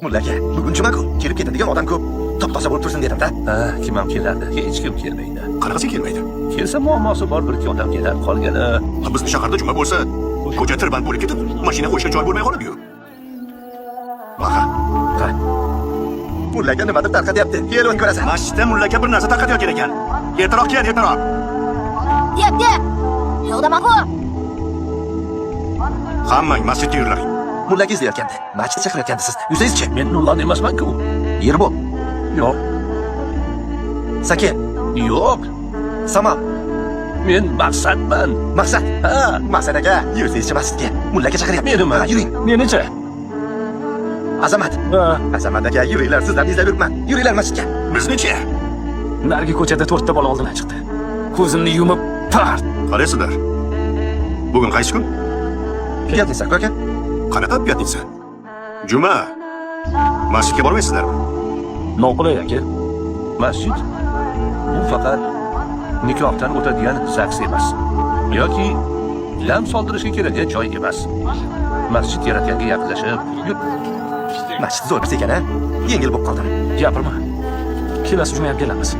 Mulla aka, bugun juma-ku. Kelib ketadigan odam ko'p. Top-toza bo'lib tursin dedim-da. Ha, kim ham keladi? Hech kim kelmaydi. Qanaqasi kelmaydi? Kelsa muammosi bor bir ikki odam kelar, qolgani. Bizni shaharda juma bo'lsa, ko'cha tirband bo'lib ketib, mashina qo'yishga joy bo'lmay qoladi-yu. Baqa. Ha. Mulla aka nimadir tarqatyapti. Kel o'n ko'rasan. Masjidda mulla aka bir narsa tarqatayotgan ekan. Ertaroq kel, ertaroq. Deb. Yo'qda maqu. Hammang masjidga yurilaring. Mulla aka izlayotgandi. Masjidga chaqirayotgandisiz. Yuzingizchi? Men Nurlan emasman-ku. Yer bu. Yo'q, Sakin. yo'q. Samam. Men maqsadman. Maqsad. Ha, Maqsad aka, yursangizchi masjidga. Mulla aka chaqiryapti. Menimi? Ha, yuring. menichi? Azamat. Ha, Azamat aka, yuringlar, sizlarni izlab yuribman. Yuringlar masjidga. Biznichi? Nargi ko'chada 4 ta bola oldidan chiqdi. Ko'zimni yumib, tart. Qaraysizlar. Bugun qaysi kun? Piyatnisa aka. Qanaqa piyatnitsa? Juma. Masjidga bormaysizlarmi? Noqulay aka. Masjid bu faqat nikohdan o'tadigan zaks emas. Yoki lam soldirishga keladigan joy emas. Masjid yaratganga yaqinlashib, Masjid zo'r ekan-a? Yengil bo'lib qoldim. Gapirma. Kelasi juma ham kelamiz.